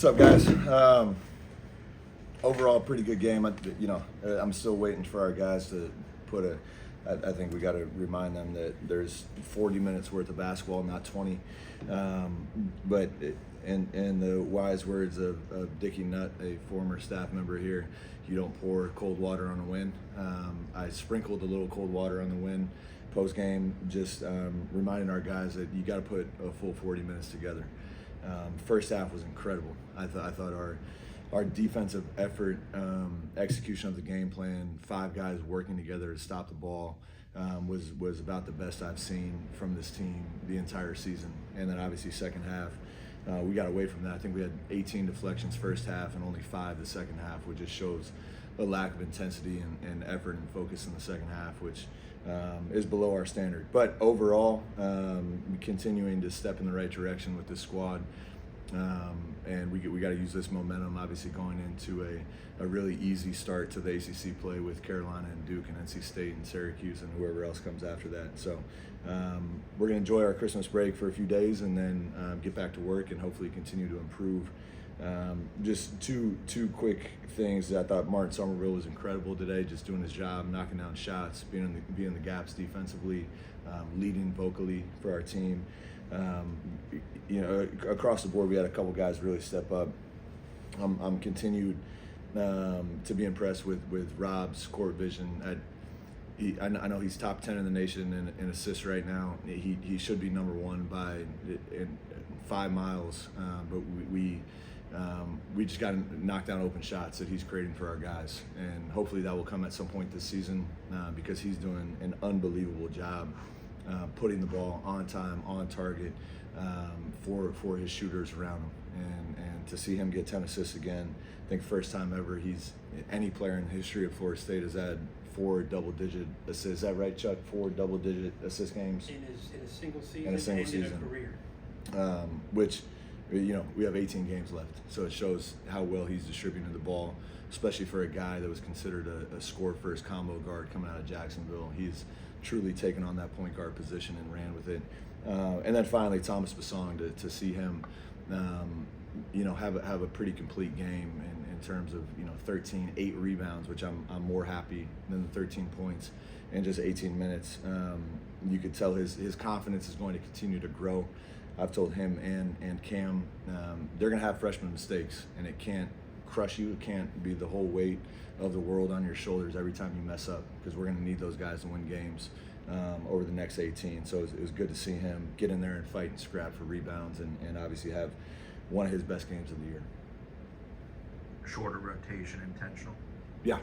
What's up, guys? Overall, pretty good game. I'm still waiting for our guys to put a. I think we got to remind them that there's 40 minutes worth of basketball, not 20. But in the wise words of Dickie Nutt, a former staff member here, you don't pour cold water on a win. I sprinkled a little cold water on the win post game, just reminding our guys that you got to put a full 40 minutes together. First half was incredible. I thought our defensive effort, execution of the game plan, 5 guys working together to stop the ball, was about the best I've seen from this team the entire season. And then obviously second half, we got away from that. I think we had 18 deflections first half and only 5 the second half, which just shows a lack of intensity and effort and focus in the second half, which is below our standard. But overall, continuing to step in the right direction with this squad. And we got to use this momentum, obviously going into a really easy start to the ACC play with Carolina and Duke and NC State and Syracuse and whoever else comes after that. So we're going to enjoy our Christmas break for a few days and then get back to work and hopefully continue to improve. Just two quick things. I thought Martin Somerville was incredible today, just doing his job, knocking down shots, being in the gaps defensively, leading vocally for our team. Across the board, we had a couple guys really step up. I'm continued to be impressed with Rob's court vision. I know he's top 10 in the nation in assists right now. He should be number 1 by 5 miles, but we just got to knock down open shots that he's creating for our guys, and hopefully that will come at some point this season because he's doing an unbelievable job putting the ball on time, on target for his shooters around him, and to see him get 10 assists again. I think first time ever any player in the history of Florida State has had 4 double-digit assists. Is that right, Chuck? 4 double-digit assist games in a single season. In a single season. In a career. Which, we have 18 games left, so it shows how well he's distributing the ball, especially for a guy that was considered a score-first combo guard coming out of Jacksonville. He's truly taken on that point guard position and ran with it. And then finally, Thomas Basong, to see him, have a pretty complete game in terms of 8 rebounds, which I'm more happy than the 13 points in just 18 minutes. You could tell his confidence is going to continue to grow. I've told him and Cam, they're going to have freshman mistakes, and it can't crush you. It can't be the whole weight of the world on your shoulders every time you mess up, because we're going to need those guys to win games over the next 18. So it was good to see him get in there and fight and scrap for rebounds and obviously have one of his best games of the year. Shorter rotation, intentional? Yeah.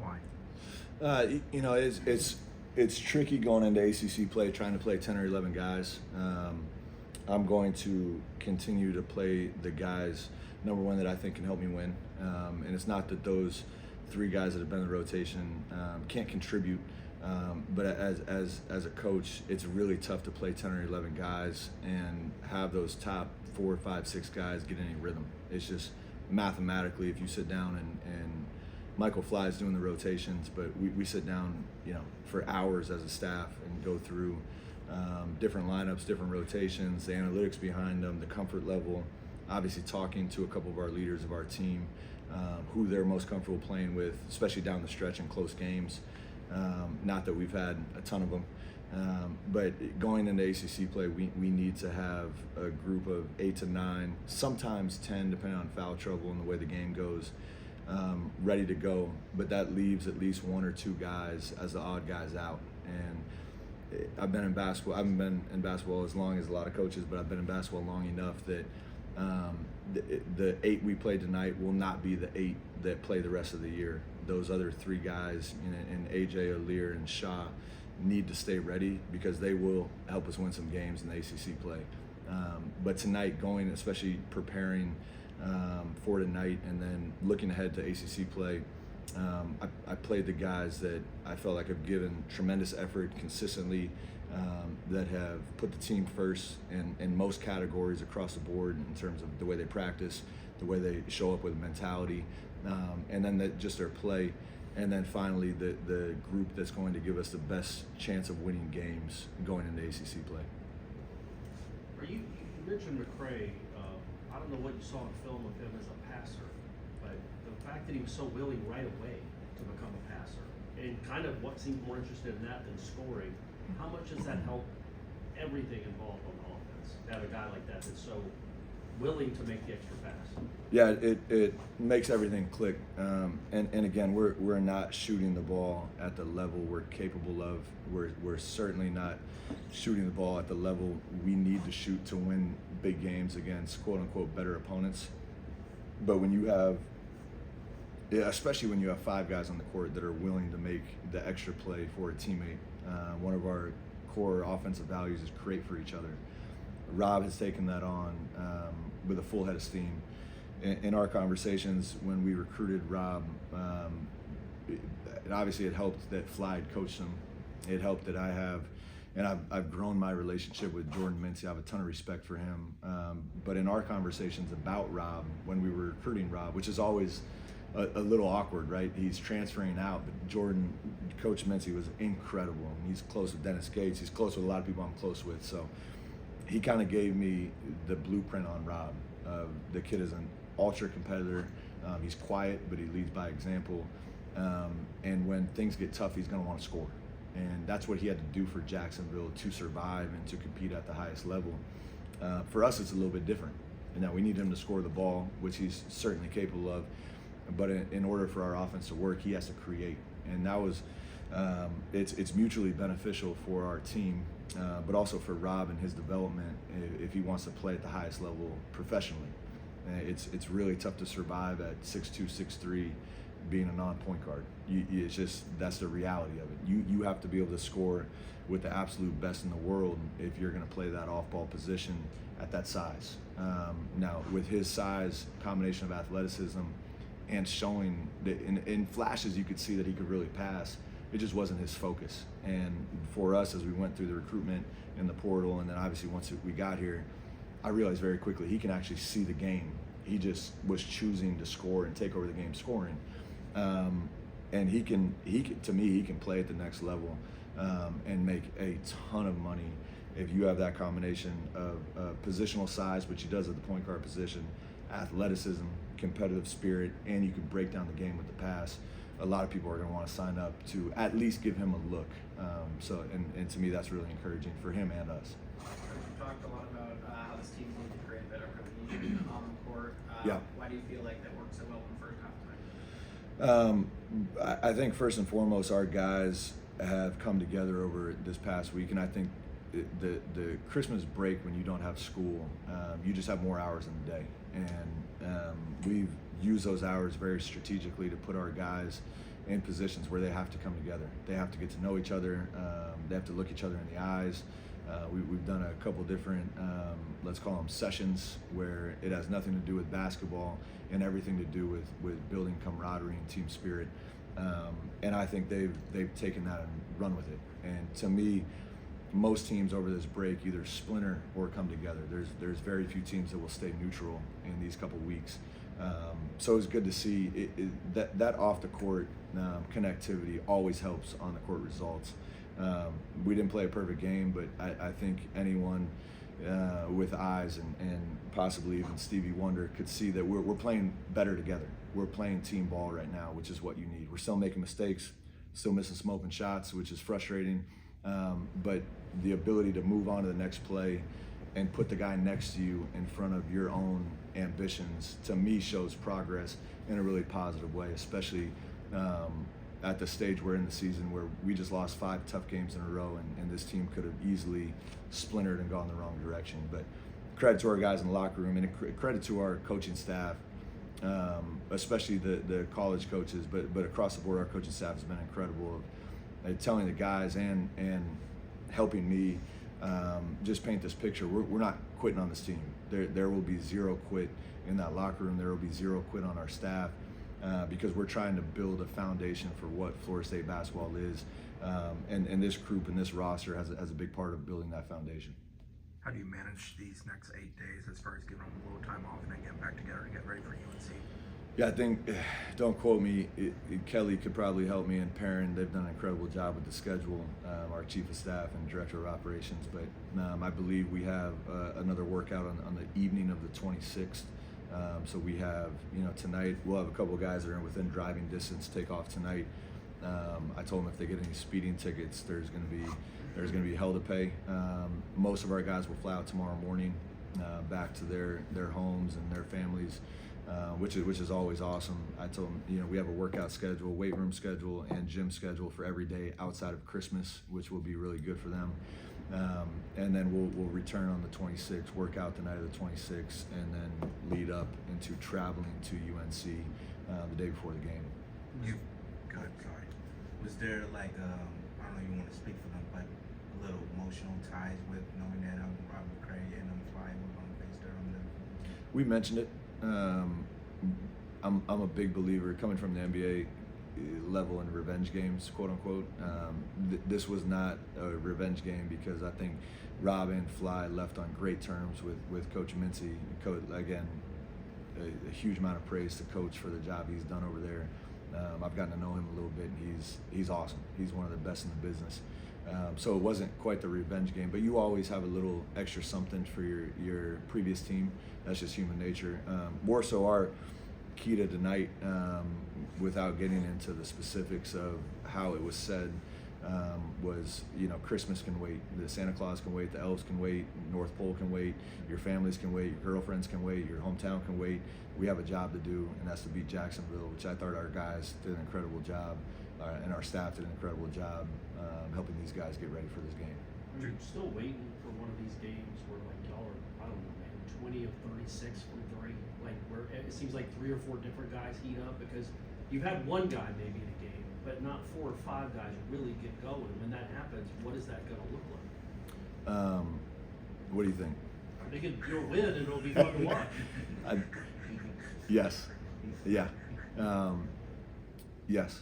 Why? It's tricky going into ACC play, trying to play 10 or 11 guys. I'm going to continue to play the guys, number one, that I think can help me win. And it's not that those 3 guys that have been in the rotation can't contribute, but as a coach, it's really tough to play 10 or 11 guys and have those top 4, 5, 6 guys get any rhythm. It's just mathematically, if you sit down and Michael Fly's doing the rotations, but we sit down, for hours as a staff and go through different lineups, different rotations, the analytics behind them, the comfort level, obviously talking to a couple of our leaders of our team, who they're most comfortable playing with, especially down the stretch in close games. Not that we've had a ton of them, but going into ACC play, we need to have a group of 8 to 9, sometimes 10, depending on foul trouble and the way the game goes, ready to go. But that leaves at least 1 or 2 guys as the odd guys out. And I've been in basketball. I haven't been in basketball as long as a lot of coaches, but I've been in basketball long enough that the 8 we played tonight will not be the 8 that play the rest of the year. Those other 3 guys, in AJ, Alir, and Shaw, need to stay ready because they will help us win some games in the ACC play. But tonight, especially preparing for tonight and then looking ahead to ACC play, I played the guys that I felt like have given tremendous effort consistently, that have put the team first in most categories across the board in terms of the way they practice, the way they show up with mentality, and then just their play. And then finally, the group that's going to give us the best chance of winning games going into ACC play. You mentioned McCray. I don't know what you saw in film of him as a passer, but the fact that he was so willing right away to become a passer, and kind of what seemed more interested in that than scoring, how much does that help everything involved on the offense? To have a guy like that that's so willing to make the extra pass. Yeah, it makes everything click. And again, we're not shooting the ball at the level we're capable of. We're certainly not shooting the ball at the level we need to shoot to win big games against quote unquote better opponents. But when you have, especially when you have 5 guys on the court that are willing to make the extra play for a teammate, one of our core offensive values is create for each other. Rob has taken that on with a full head of steam. In our conversations when we recruited Rob, it helped that Fly had coached him. It helped that I've grown my relationship with Jordan Mincy. I have a ton of respect for him. But in our conversations about Rob, when we were recruiting Rob, which is always a little awkward, right? He's transferring out, but Coach Mincy was incredible. He's close with Dennis Gates. He's close with a lot of people I'm close with. So he kind of gave me the blueprint on Rob. The kid is an ultra competitor. He's quiet, but he leads by example. And when things get tough, he's going to want to score. And that's what he had to do for Jacksonville to survive and to compete at the highest level. For us, it's a little bit different. And now we need him to score the ball, which he's certainly capable of. But in order for our offense to work, he has to create. And that was, it's mutually beneficial for our team, but also for Rob and his development if he wants to play at the highest level professionally. It's really tough to survive at 6'2", 6'3", being a non-point guard. It's just, that's the reality of it. You have to be able to score with the absolute best in the world if you're going to play that off-ball position at that size. Now, with his size, combination of athleticism, and showing that in flashes you could see that he could really pass, it just wasn't his focus. And for us, as we went through the recruitment in the portal, and then obviously once we got here, I realized very quickly he can actually see the game. He just was choosing to score and take over the game scoring. And he can to me, he can play at the next level and make a ton of money if you have that combination of positional size, which he does at the point guard position, athleticism, competitive spirit, and you can break down the game with the pass. A lot of people are going to want to sign up to at least give him a look. And to me, that's really encouraging for him and us. You talked a lot about how this team needs to create better cohesion on the court. Yeah. Why do you feel like that worked so well in the first half time? I think first and foremost, our guys have come together over this past week, and I think the Christmas break, when you don't have school, you just have more hours in the day, and we've used those hours very strategically to put our guys in positions where they have to come together. They have to get to know each other. They have to look each other in the eyes. We've done a couple different, let's call them sessions, where it has nothing to do with basketball and everything to do with building camaraderie and team spirit. And I think they've taken that and run with it. And to me, most teams over this break either splinter or come together. There's very few teams that will stay neutral in these couple weeks. So it's good to see that off the court connectivity always helps on the court results. We didn't play a perfect game, but I think anyone with eyes and possibly even Stevie Wonder could see that we're playing better together. We're playing team ball right now, which is what you need. We're still making mistakes, still missing some open shots, which is frustrating. But the ability to move on to the next play and put the guy next to you in front of your own ambitions, to me, shows progress in a really positive way, especially at the stage we're in the season where we just lost 5 tough games in a row, and this team could have easily splintered and gone the wrong direction. But credit to our guys in the locker room, and credit to our coaching staff, especially the college coaches, but across the board, our coaching staff has been incredible of telling the guys and helping me just paint this picture. We're not quitting on this team. There will be zero quit in that locker room. There will be zero quit on our staff because we're trying to build a foundation for what Florida State basketball is. And this group and this roster has a big part of building that foundation. How do you manage these next 8 days as far as giving them a little time off and then getting back together to get ready for UNC? Yeah, I think, don't quote me, Kelly could probably help me, and Perrin, they've done an incredible job with the schedule, our chief of staff and director of operations, but I believe we have another workout on the evening of the 26th. So we have, tonight, we'll have a couple of guys that are within driving distance take off tonight. I told them if they get any speeding tickets, there's going to be hell to pay. Most of our guys will fly out tomorrow morning back to their homes and their families. Which is always awesome. I told them, we have a workout schedule, weight room schedule, and gym schedule for every day outside of Christmas, which will be really good for them. And then we'll return on the 26th, work out the night of the 26th, and then lead up into traveling to UNC the day before the game. Good, sorry. Was there like, I don't know if you want to speak for them, but a little emotional ties with knowing that Robert McCray and Fly were going to face their We mentioned it. I'm a big believer, coming from the NBA level in revenge games, quote unquote. This was not a revenge game because I think Rob and Fly left on great terms with Coach Mincy. Again, a huge amount of praise to Coach for the job he's done over there. I've gotten to know him a little bit, and he's awesome. He's one of the best in the business. So it wasn't quite the revenge game, but you always have a little extra something for your previous team. That's just human nature. More so our key to tonight, without getting into the specifics of how it was said, was, Christmas can wait, the Santa Claus can wait, the elves can wait, North Pole can wait, your families can wait, your girlfriends can wait, your hometown can wait. We have a job to do, and that's to beat Jacksonville, which I thought our guys did an incredible job, and our staff did an incredible job helping these guys get ready for this game. Are you still waiting for one of these games where like y'all are, I don't know, maybe 20 of 36 from three? Like where it seems like 3 or 4 different guys heat up, because you've had one guy maybe in a game, but not 4 or 5 guys really get going. When that happens, what is that going to look like? What do you think? You'll win and it'll be fun to watch. Yes. Yeah. Yes.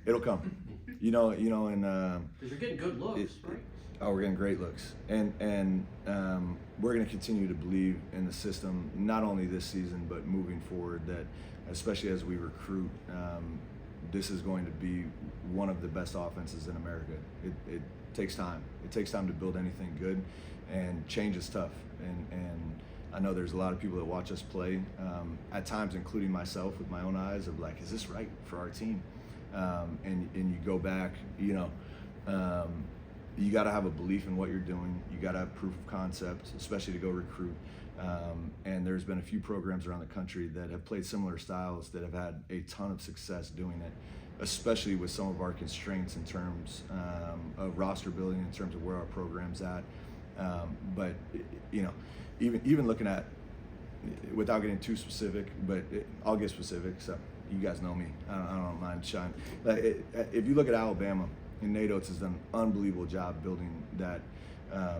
It'll come. And Because you're getting good looks, right? Oh, we're getting great looks, and we're going to continue to believe in the system, not only this season but moving forward. That, especially as we recruit, this is going to be one of the best offenses in America. It takes time. It takes time to build anything good, and change is tough. And I know there's a lot of people that watch us play, at times, including myself, with my own eyes of like, is this right for our team? And you go back, you got to have a belief in what you're doing. You got to have proof of concept, especially to go recruit. And there's been a few programs around the country that have played similar styles that have had a ton of success doing it, especially with some of our constraints in terms of roster building, in terms of where our program's at. But even looking at, without getting too specific, but I'll get specific. So you guys know me. I don't mind shine. If you look at Alabama, and Nate Oates has done an unbelievable job building that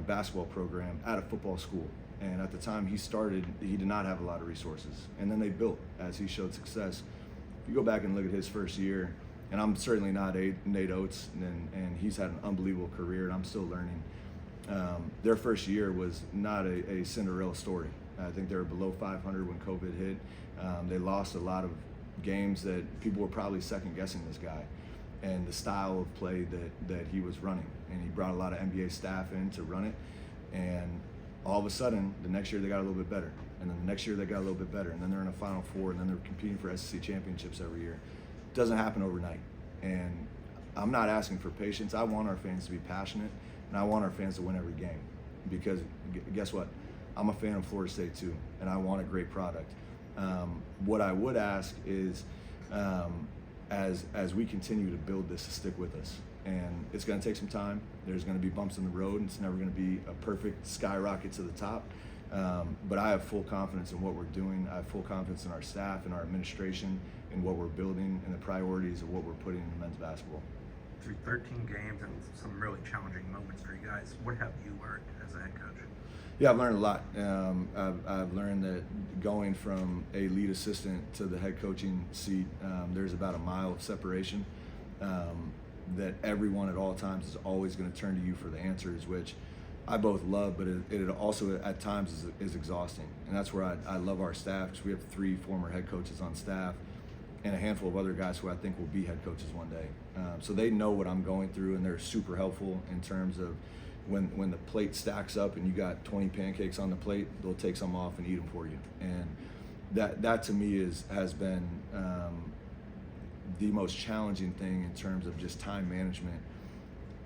basketball program at a football school. And at the time he started, he did not have a lot of resources. And then they built as he showed success. If you go back and look at his first year, and I'm certainly not Nate Oates, and he's had an unbelievable career, and I'm still learning. Their first year was not a Cinderella story. I think they were below 500 when COVID hit. They lost a lot of games that people were probably second guessing this guy and the style of play that he was running. And he brought a lot of NBA staff in to run it. And all of a sudden, the next year they got a little bit better. And then the next year they got a little bit better. And then they're in a Final Four, and then they're competing for SEC championships every year. It doesn't happen overnight. And I'm not asking for patience. I want our fans to be passionate, and I want our fans to win every game. Because guess what? I'm a fan of Florida State too, and I want a great product. What I would ask is, as we continue to build this, to stick with us. And it's going to take some time. There's going to be bumps in the road, and it's never going to be a perfect skyrocket to the top. But I have full confidence in what we're doing. I have full confidence in our staff and our administration, and what we're building, and the priorities of what we're putting in men's basketball. Through 13 games and some really challenging moments for you guys, what have you learned as a head coach? Yeah, I've learned a lot. I've learned that going from a lead assistant to the head coaching seat, there's about a mile of separation. That everyone at all times is always going to turn to you for the answers, which I both love, but it also at times is exhausting. And that's where I love our staff, because we have 3 former head coaches on staff and a handful of other guys who I think will be head coaches one day. So they know what I'm going through, and they're super helpful in terms of when the plate stacks up and you got 20 pancakes on the plate, they'll take some off and eat them for you. And that to me has been the most challenging thing in terms of just time management.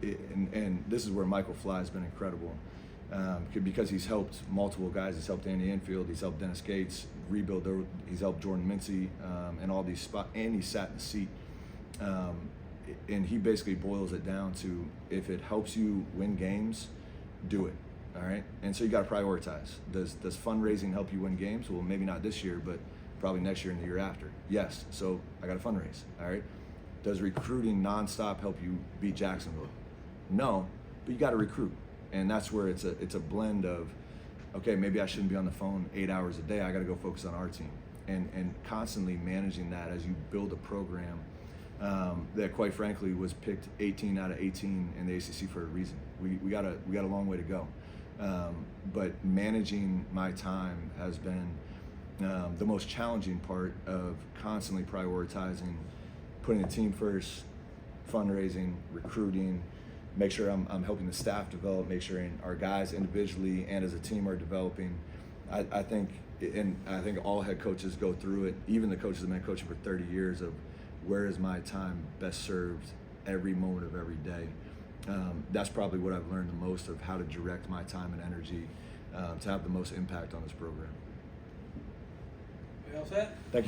And this is where Michael Fly has been incredible, because he's helped multiple guys. He's helped Andy Enfield, he's helped Dennis Gates rebuild he's helped Jordan Mincy, and all these spots, and he sat in the seat. And he basically boils it down to, if it helps you win games, do it. All right. And so you got to prioritize. Does fundraising help you win games? Well, maybe not this year, but probably next year and the year after. Yes. So I got to fundraise. All right. Does recruiting nonstop help you beat Jacksonville? No, but you got to recruit. And that's where it's a blend of, okay, maybe I shouldn't be on the phone 8 hours a day. I got to go focus on our team, and constantly managing that as you build a program that, quite frankly, was picked 18 out of 18 in the ACC for a reason. We got a long way to go, but managing my time has been the most challenging part of constantly prioritizing, putting the team first, fundraising, recruiting, make sure I'm helping the staff develop, make sure our guys individually and as a team are developing. I think all head coaches go through it, even the coaches that have been coaching for 30 years, of where is my time best served every moment of every day. That's probably what I've learned the most, of how to direct my time and energy to have the most impact on this program. You all set? Thank you.